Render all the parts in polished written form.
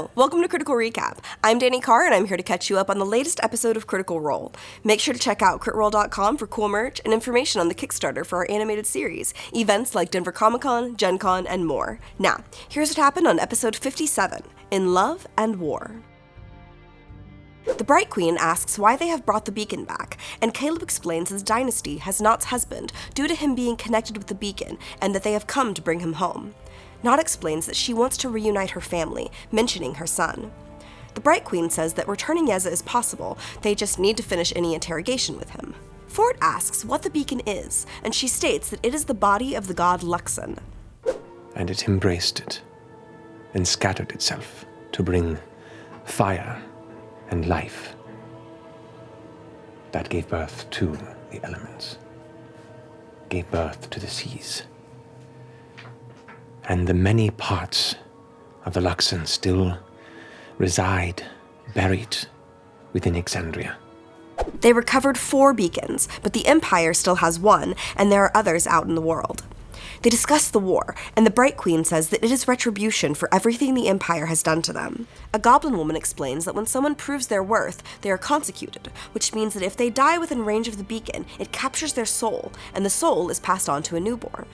Hello, welcome to Critical Recap. I'm Dani Carr, and I'm here to catch you up on the latest episode of Critical Role. Make sure to check out critroll.com for cool merch and information on the Kickstarter for our animated series, events like Denver Comic Con, Gen Con, and more. Now, here's what happened on episode 57, In Love and War. The Bright Queen asks why they have brought the beacon back, and Caleb explains his dynasty has Nott's husband due to him being connected with the beacon and that they have come to bring him home. Nott explains that she wants to reunite her family, mentioning her son. The Bright Queen says that returning Yeza is possible, they just need to finish any interrogation with him. Ford asks what the beacon is, and she states that it is the body of the god Luxon. And it embraced it, and scattered itself to bring fire and life. That gave birth to the elements, gave birth to the seas. And the many parts of the Luxon still reside buried within Exandria. They recovered 4 beacons, but the Empire still has 1, and there are others out in the world. They discuss the war, and the Bright Queen says that it is retribution for everything the Empire has done to them. A goblin woman explains that when someone proves their worth, they are consecuted, which means that if they die within range of the beacon, it captures their soul, and the soul is passed on to a newborn.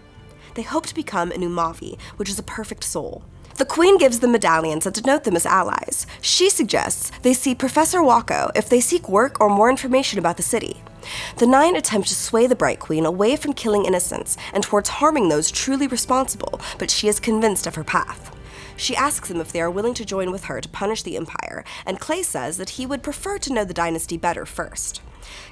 They hope to become an Umavi, which is a perfect soul. The Queen gives them medallions that denote them as allies. She suggests they see Professor Wako if they seek work or more information about the city. The Nine attempt to sway the Bright Queen away from killing innocents and towards harming those truly responsible, but she is convinced of her path. She asks them if they are willing to join with her to punish the Empire, and Clay says that he would prefer to know the dynasty better first.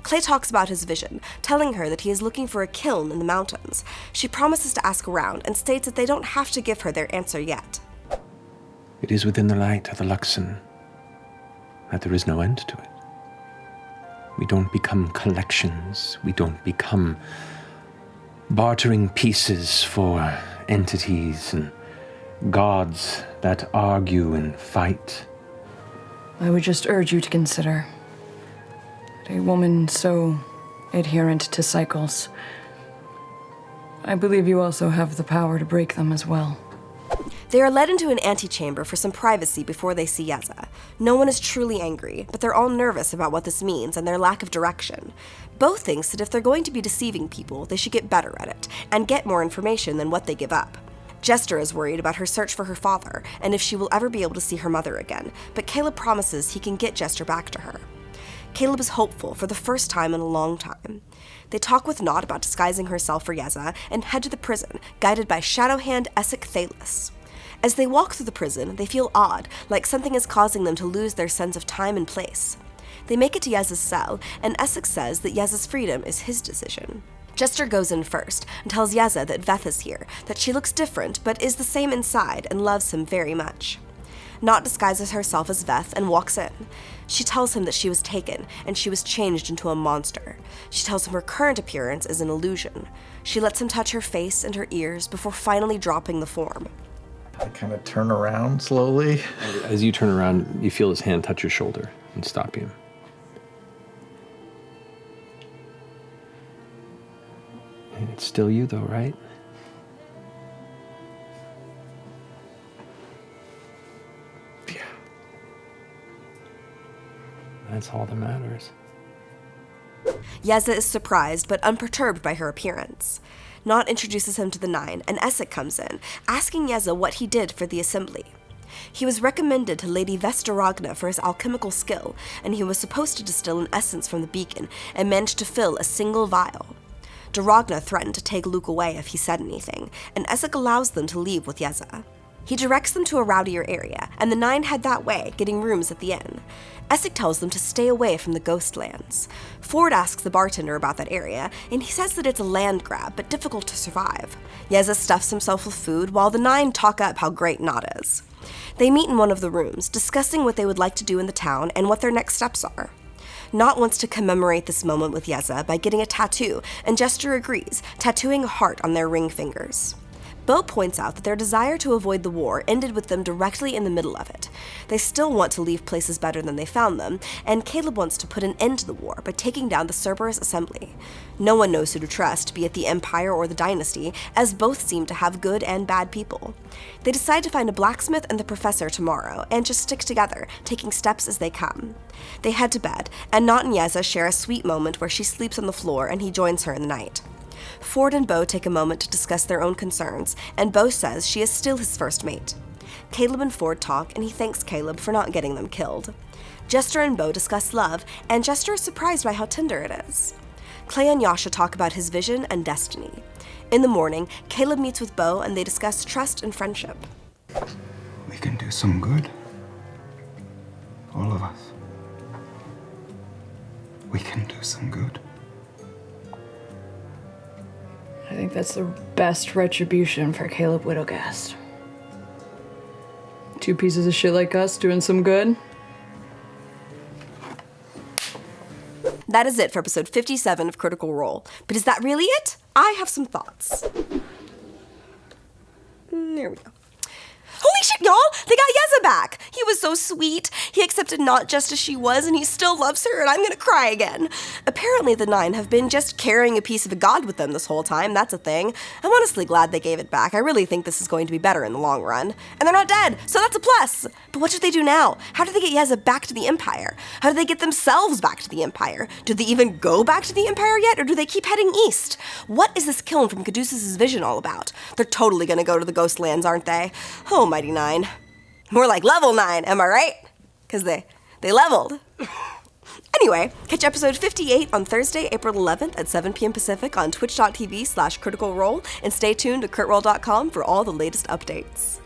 Clay talks about his vision, telling her that he is looking for a kiln in the mountains. She promises to ask around and states that they don't have to give her their answer yet. It is within the light of the Luxon that there is no end to it. We don't become collections. We don't become bartering pieces for entities and gods that argue and fight. I would just urge you to consider that a woman so adherent to cycles, I believe you also have the power to break them as well. They are led into an antechamber for some privacy before they see Yeza. No one is truly angry, but they're all nervous about what this means and their lack of direction. Bo thinks that if they're going to be deceiving people, they should get better at it, and get more information than what they give up. Jester is worried about her search for her father, and if she will ever be able to see her mother again, but Caleb promises he can get Jester back to her. Caleb is hopeful for the first time in a long time. They talk with Nott about disguising herself for Yeza and head to the prison, guided by Shadowhand Essek Thalis. As they walk through the prison, they feel odd, like something is causing them to lose their sense of time and place. They make it to Yeza's cell, and Essek says that Yeza's freedom is his decision. Jester goes in first and tells Yeza that Veth is here, that she looks different but is the same inside and loves him very much. Nott disguises herself as Veth and walks in. She tells him that she was taken, and she was changed into a monster. She tells him her current appearance is an illusion. She lets him touch her face and her ears before finally dropping the form. I kind of turn around slowly. As you turn around, you feel his hand touch your shoulder and stop you. It's still you, though, right? Yeah. That's all that matters. Yeza is surprised but unperturbed by her appearance. Nott introduces him to the Nine, and Essek comes in, asking Yeza what he did for the assembly. He was recommended to Lady Vestaragna for his alchemical skill, and he was supposed to distill an essence from the beacon and managed to fill a single vial. Daragna threatened to take Luke away if he said anything, and Essek allows them to leave with Yeza. He directs them to a rowdier area, and the Nine head that way, getting rooms at the inn. Essek tells them to stay away from the Ghostlands. Ford asks the bartender about that area, and he says that it's a land grab, but difficult to survive. Yeza stuffs himself with food, while the Nine talk up how great Nott is. They meet in one of the rooms, discussing what they would like to do in the town and what their next steps are. Nott wants to commemorate this moment with Yeza by getting a tattoo, and Jester agrees, tattooing a heart on their ring fingers. Bo points out that their desire to avoid the war ended with them directly in the middle of it. They still want to leave places better than they found them, and Caleb wants to put an end to the war by taking down the Cerberus Assembly. No one knows who to trust, be it the Empire or the Dynasty, as both seem to have good and bad people. They decide to find a blacksmith and the professor tomorrow, and just stick together, taking steps as they come. They head to bed, and Nott and Yeza share a sweet moment where she sleeps on the floor and he joins her in the night. Ford and Bo take a moment to discuss their own concerns, and Bo says she is still his first mate. Caleb and Ford talk, and he thanks Caleb for not getting them killed. Jester and Bo discuss love, and Jester is surprised by how tender it is. Clay and Yasha talk about his vision and destiny. In the morning, Caleb meets with Bo, and they discuss trust and friendship. We can do some good. All of us. We can do some good. I think that's the best retribution for Caleb Widogast. Two pieces of shit like us doing some good. That is it for episode 57 of Critical Role. But is that really it? I have some thoughts. There we go. Holy shit, y'all! They got Yeza back! He was so sweet. He accepted Nott just as she was, and he still loves her, and I'm gonna cry again. Apparently the Nine have been just carrying a piece of a god with them this whole time. That's a thing. I'm honestly glad they gave it back. I really think this is going to be better in the long run. And they're not dead, so that's a plus! But what should they do now? How do they get Yeza back to the Empire? How do they get themselves back to the Empire? Do they even go back to the Empire yet, or do they keep heading east? What is this kiln from Caduceus' vision all about? They're totally gonna go to the Ghostlands, aren't they? Oh, Mighty Nine. More like level 9, am I right? Because they leveled. Anyway, catch episode 58 on Thursday, April 11th at 7 p.m. Pacific on twitch.tv/criticalrole, and stay tuned to critroll.com for all the latest updates.